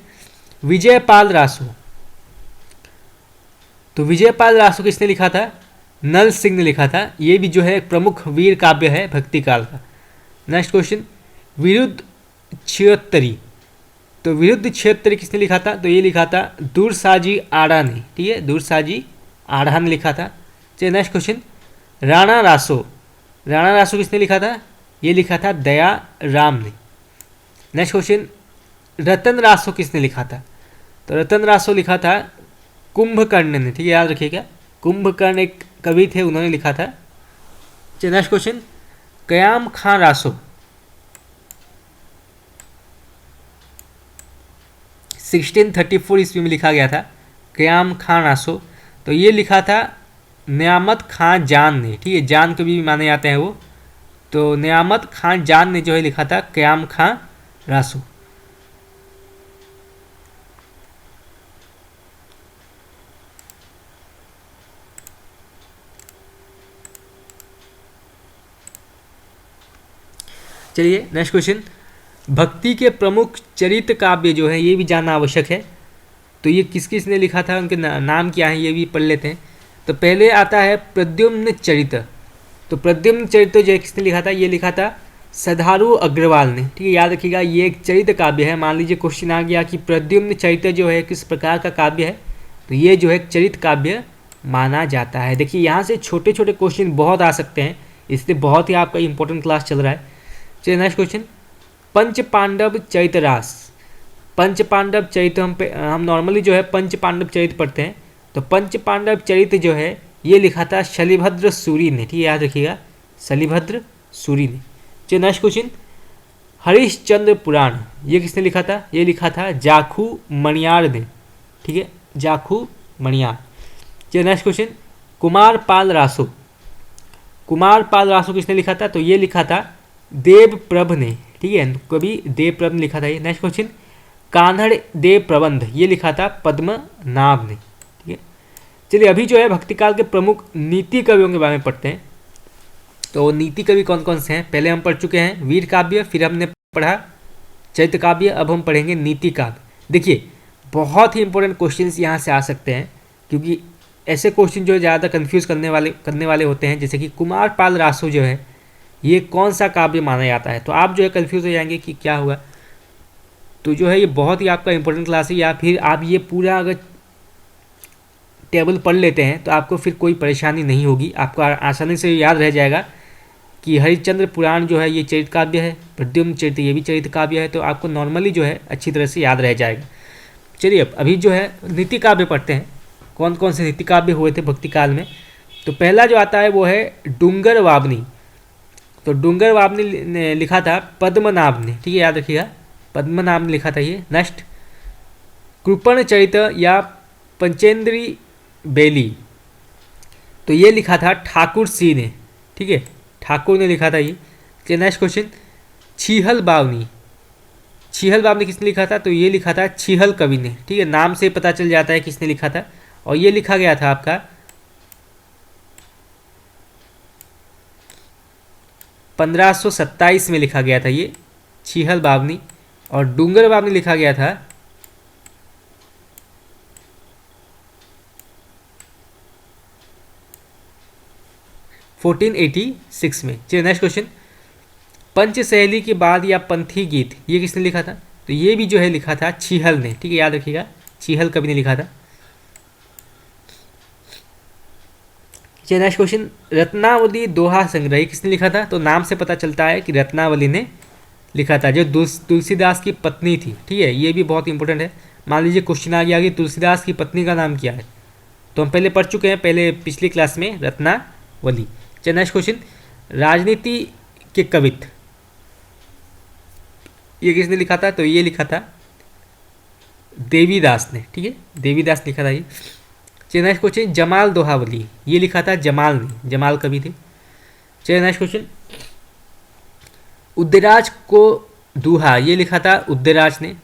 S1: विजयपाल रासो। तो विजयपाल रासो किसने लिखा था? नल सिंह ने लिखा था। ये भी जो है एक प्रमुख वीर काव्य है भक्ति काल का। नेक्स्ट क्वेश्चन, विरुद्ध छियत्तरी। तो विरुद्ध छियत्तरी किसने लिखा था? तो ये लिखा था दूरसाजी आड़ा ने। ठीक है, दूरसाजी आड़ा ने लिखा था। चलिए नेक्स्ट क्वेश्चन, राणा रासो। राणा रासो किसने लिखा था? ये लिखा था दया राम ने। नेक्स्ट क्वेश्चन, रतन रासो किसने लिखा था? तो रतन रासो लिखा था कुंभकर्ण ने। ठीक है, याद रखिएगा, कुंभकर्ण एक कवि थे, उन्होंने लिखा था। चलिए नेक्स्ट क्वेश्चन, कयाम खां रासो। 1634 ईस्वी में लिखा गया था कयाम खां रासो। तो ये लिखा था नियामत खां जान ने। ठीक है, जान कभी भी माने जाते हैं वो। तो नियामत खां जान ने जो है लिखा था कयाम खां रासो। चलिए नेक्स्ट क्वेश्चन, भक्ति के प्रमुख चरित्र काव्य जो है ये भी जानना आवश्यक है। तो ये किस किस ने लिखा था, उनके नाम क्या हैं ये भी पढ़ लेते हैं। तो पहले आता है प्रद्युम्न चरित्र। तो प्रद्युम्न चरित्र जो है किसने लिखा था? ये लिखा था सधारू अग्रवाल ने। ठीक है, याद रखिएगा, ये एक चरित्र काव्य है। मान लीजिए क्वेश्चन आ गया कि प्रद्युम्न चरित्र जो है किस प्रकार का काव्य है, तो ये जो है चरित्र काव्य माना जाता है। देखिए यहाँ से छोटे छोटे क्वेश्चन बहुत आ सकते हैं, इसलिए बहुत ही आपका इंपॉर्टेंट क्लास चल रहा है। चलिए नेक्स्ट क्वेश्चन, पंच पांडव चरितरास। पंच पांडव चरित्र हम नॉर्मली जो है पंच पांडव चरित्र पढ़ते हैं। तो पंच पांडव चरित्र जो है ये लिखा था शलिभद्र सूरी ने। ठीक है, याद रखिएगा, शलिभद्र सूरी ने। चलिए नेक्स्ट क्वेश्चन, हरिश्चंद्र पुराण ये किसने लिखा था? ये लिखा था जाखू मणियार ने। ठीक है, जाखू मणियार। चलिए नेक्स्ट क्वेश्चन, कुमारपाल रासो। कुमारपाल रासो किसने लिखा था? तो ये लिखा था देवप्रभ ने। ठीक है, कभी देवप्रभ ने लिखा था ये। नेक्स्ट क्वेश्चन, कान्हड़ देव प्रबंध ये लिखा था पद्मनाभ ने। ठीक है, चलिए अभी जो है भक्तिकाल के प्रमुख नीति कवियों के बारे में पढ़ते हैं। तो नीति कवि कौन कौन से हैं? पहले हम पढ़ चुके हैं वीर काव्य, फिर हमने पढ़ा चैत्य काव्य, अब हम पढ़ेंगे नीति काव्य। देखिए बहुत ही इंपॉर्टेंट क्वेश्चंस यहाँ से आ सकते हैं, क्योंकि ऐसे क्वेश्चन जो है ज़्यादा कन्फ्यूज करने वाले होते हैं। जैसे कि कुमारपाल रासो जो है ये कौन सा काव्य माना जाता है, तो आप जो है कन्फ्यूज हो जाएंगे कि क्या हुआ। तो जो है ये बहुत ही आपका इंपॉर्टेंट क्लास है, या फिर आप ये पूरा अगर टेबल पढ़ लेते हैं तो आपको फिर कोई परेशानी नहीं होगी, आपको आसानी से याद रह जाएगा कि हरिश्चंद्र पुराण जो है ये चरित्र काव्य है, प्रद्युम्न चरित्र ये भी चरित्र काव्य है। तो आपको नॉर्मली जो है अच्छी तरह से याद रह जाएगा। चलिए अभी जो है नीति काव्य पढ़ते हैं, कौन कौन से नीति काव्य हुए थे भक्ति काल में। तो पहला जो आता है वो है डूंगर वावनी। तो डूंगरबाब ने लिखा था पद्मनाभ ने, ठीक है, याद रखिएगा, पद्मनाभ ने लिखा था ये। नेक्स्ट, कृपण चरित या पंचेंद्री बेली, तो ये लिखा था ठाकुर सिंह ने, ठीक है, ठाकुर ने लिखा था ये। चलिए नेक्स्ट क्वेश्चन, छीहल बावनी, छीहल बावनी किसने लिखा था? तो ये लिखा था छीहल कवि ने, ठीक है, नाम से पता चल जाता है किसने लिखा था। और ये लिखा गया था आपका 1527 में लिखा गया था ये छीहल बावनी। और डूंगर बावनी लिखा गया था 1486 में। चलिए नेक्स्ट क्वेश्चन, पंचशैली के बाद या पंथी गीत, ये किसने लिखा था? तो ये भी जो है लिखा था छीहल ने, ठीक है, याद रखिएगा, छीहल कवि ने लिखा था। चलिए नेक्स्ट क्वेश्चन, रत्नावली दोहा संग्रह किसने लिखा था? तो नाम से पता चलता है कि रत्नावली ने लिखा था, जो तुलसीदास की पत्नी थी, ठीक है, ये भी बहुत इंपॉर्टेंट है। मान लीजिए क्वेश्चन आ गया कि तुलसीदास की पत्नी का नाम क्या है, तो हम पहले पढ़ चुके हैं, पहले पिछली क्लास में, रत्नावली। चलिए नेक्स्ट क्वेश्चन, राजनीति के कवित्व, ये किसने लिखा था? तो ये लिखा था देवीदास ने, ठीक है, देवीदास लिखा था ये। चलिए नेक्स्ट क्वेश्चन, जमाल दोहावली, ये लिखा था जमाल ने, जमाल कवि थे। चलिए नेक्स्ट क्वेश्चन, उदयराज को दूहा, ये लिखा था उदयराज ने।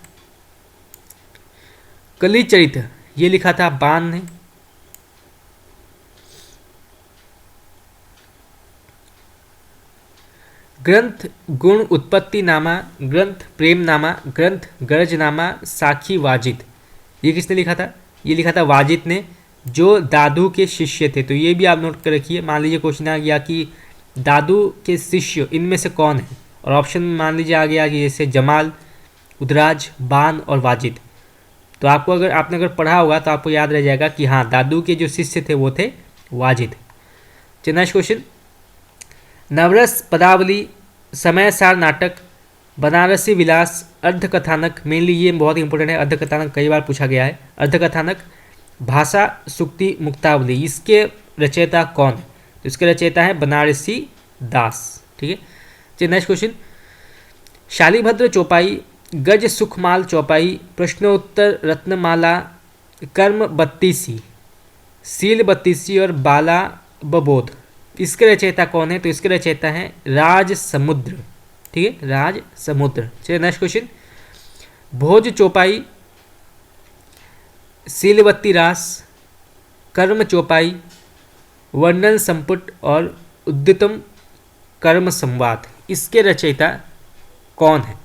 S1: कली चरित्र, ये लिखा था बाण ने। ग्रंथ गुण उत्पत्ति नामा, ग्रंथ प्रेम नामा, ग्रंथ गरजनामा, साखी वाजिद, ये किसने लिखा था? ये लिखा था वाजिद ने, जो दादू के शिष्य थे। तो ये भी आप नोट कर रखिए। मान लीजिए क्वेश्चन आ गया कि दादू के शिष्य इनमें से कौन है, और ऑप्शन में मान लीजिए आ गया कि जैसे जमाल, उदराज, बान और वाजिद, तो आपको आपने अगर पढ़ा होगा तो आपको याद रह जाएगा कि हाँ, दादू के जो शिष्य थे वो थे वाजिद। चलिए नेक्स्ट क्वेश्चन, नवरस पदावली, समय सार नाटक, बनारसी विलास, अर्धकथानक, मेनली ये बहुत इंपॉर्टेंट है, अर्धकथानक कई बार पूछा गया है, अर्धकथानक, भाषा सुक्ति मुक्तावली, इसके रचयिता कौन है? तो इसके रचयिता है बनारसी दास, ठीक है। चलिए नेक्स्ट क्वेश्चन, शालीभद्र चौपाई, गज सुखमाल चौपाई, प्रश्नोत्तर रत्नमाला, कर्म बत्तीसी, सील बत्तीसी और बाला बबोध, इसके रचयिता कौन है? तो इसके रचयिता है राज समुद्र, ठीक है, राज समुद्र। चलिए नेक्स्ट क्वेश्चन, भोज चौपाई, सीलबत्ती रास, कर्म चौपाई, वर्णन संपुट और उद्यतम कर्म संवाद, इसके रचयिता कौन है?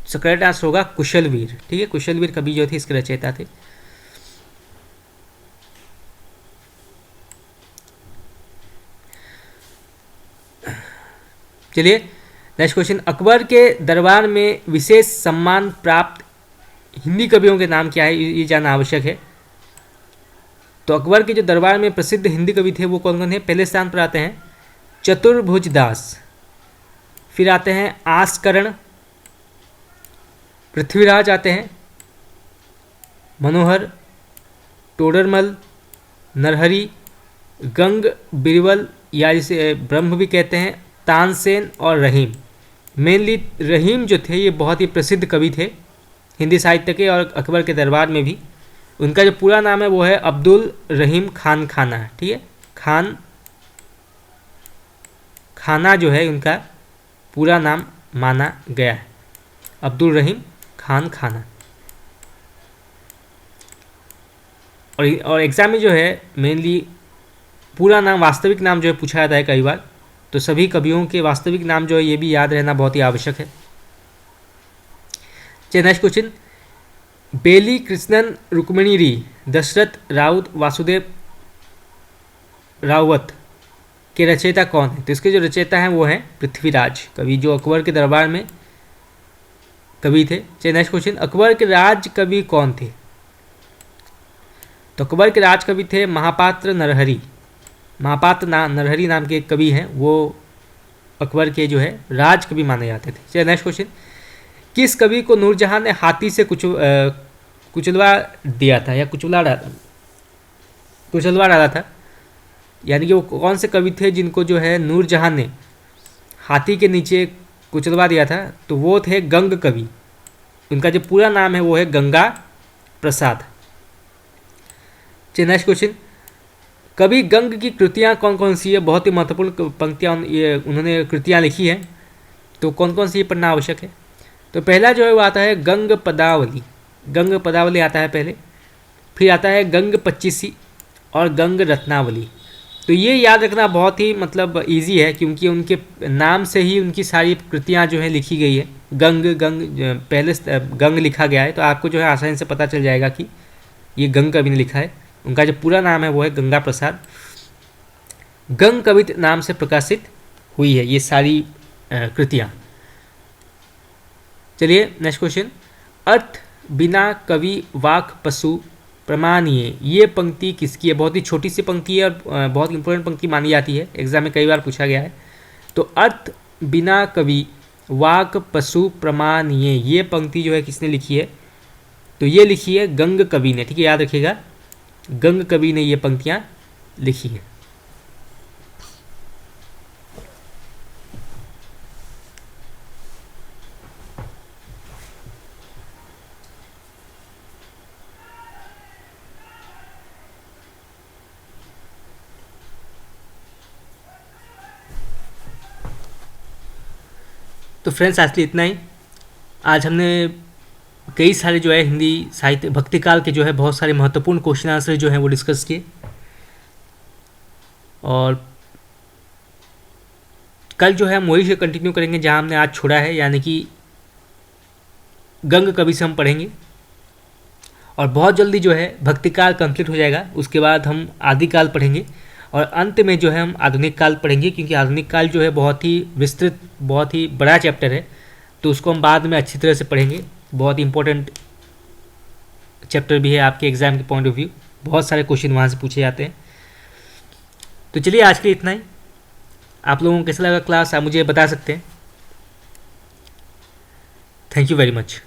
S1: सो करेक्ट आंसर होगा कुशलवीर, ठीक है, कुशलवीर कवि जो थे इसके रचयिता थे। चलिए नेक्स्ट क्वेश्चन, अकबर के दरबार में विशेष सम्मान प्राप्त हिंदी कवियों के नाम क्या है, ये जानना आवश्यक है। तो अकबर के जो दरबार में प्रसिद्ध हिंदी कवि थे वो कौन कौन है? पहले स्थान पर आते हैं चतुर्भुज दास, फिर आते हैं आस्करण, पृथ्वीराज आते हैं, मनोहर, टोडरमल, नरहरि, गंग बिरबल या जिसे ब्रह्म भी कहते हैं, तानसेन और रहीम। मेनली रहीम जो थे ये बहुत ही प्रसिद्ध कवि थे हिंदी साहित्य के और अकबर के दरबार में भी। उनका जो पूरा नाम है वो है अब्दुल रहीम खान खाना, ठीक है, खान खाना जो है उनका पूरा नाम माना गया है, अब्दुल रहीम खान खाना। और एग्ज़ाम में जो है मेनली पूरा नाम, वास्तविक नाम जो है पूछा जाता है कई बार, तो सभी कवियों के वास्तविक नाम जो है ये भी याद रहना बहुत ही आवश्यक है। चलिए नेक्स्ट क्वेश्चन, बेली कृष्णन रुक्मिणी री, दशरथ राउत वासुदेव रावत के रचयिता कौन है? तो इसके जो रचयिता हैं वो हैं पृथ्वीराज कवि, जो अकबर के दरबार में कवि थे। चलिए नेक्स्ट क्वेश्चन, अकबर के राज कवि कौन थे? तो अकबर के राज कवि थे महापात्र नरहरि, महापात्र नरहरि नाम के कवि हैं, वो अकबर के जो है राज कवि माने जाते थे। चलिए नेक्स्ट क्वेश्चन, किस कवि को नूरजहां ने हाथी से कुचलवा दिया था या कुचलवा डाला था, यानी कि वो कौन से कवि थे जिनको जो है नूरजहां ने हाथी के नीचे कुचलवा दिया था, तो वो थे गंग कवि। उनका जो पूरा नाम है वो है गंगा प्रसाद। चलिए नेक्स्ट क्वेश्चन, कवि गंग की कृतियाँ कौन कौन सी है? बहुत ही महत्वपूर्ण पंक्तियाँ ये उन्होंने कृतियाँ लिखी हैं, तो कौन कौन सी पढ़ना आवश्यक है? तो पहला जो है वो आता है गंग पदावली। गंग पदावली आता है पहले, फिर आता है गंग पच्चीसी और गंग रत्नावली। तो ये याद रखना बहुत ही मतलब इजी है, क्योंकि उनके नाम से ही उनकी सारी कृतियाँ जो है लिखी गई है। गंग गंग पहले गंग लिखा गया है, तो आपको जो है आसानी से पता चल जाएगा कि ये गंग कवि ने लिखा है। उनका जो पूरा नाम है वो है गंगा प्रसाद। गंग कवित नाम से प्रकाशित हुई है ये सारी कृतियाँ। चलिए नेक्स्ट क्वेश्चन, अर्थ बिना कवि वाक पशु प्रमाणीय, ये पंक्ति किसकी है? बहुत ही छोटी सी पंक्ति है और बहुत इंपॉर्टेंट पंक्ति मानी जाती है, एग्जाम में कई बार पूछा गया है। तो अर्थ बिना कवि वाक पशु प्रमाणीय, ये पंक्ति जो है किसने लिखी है? तो ये लिखी है गंग कवि ने। ठीक है, याद रखिएगा, गंग कवि ने ये पंक्तियाँ लिखी है। तो फ्रेंड्स आज के लिए इतना ही। आज हमने कई सारे जो है हिंदी साहित्य भक्तिकाल के जो है बहुत सारे महत्वपूर्ण क्वेश्चन आंसर जो हैं वो डिस्कस किए, और कल जो है हम वही से कंटिन्यू करेंगे जहां हमने आज छोड़ा है, यानी कि गंग कवि से हम पढ़ेंगे। और बहुत जल्दी जो है भक्तिकाल कंप्लीट हो जाएगा, उसके बाद हम आदिकाल पढ़ेंगे, और अंत में जो है हम आधुनिक काल पढ़ेंगे, क्योंकि आधुनिक काल जो है बहुत ही विस्तृत, बहुत ही बड़ा चैप्टर है, तो उसको हम बाद में अच्छी तरह से पढ़ेंगे। बहुत इंपॉर्टेंट चैप्टर भी है आपके एग्ज़ाम के पॉइंट ऑफ व्यू, बहुत सारे क्वेश्चन वहाँ से पूछे जाते हैं। तो चलिए आज के लिए इतना ही। आप लोगों को कैसा लगा क्लास, आप मुझे बता सकते हैं। Thank you very much.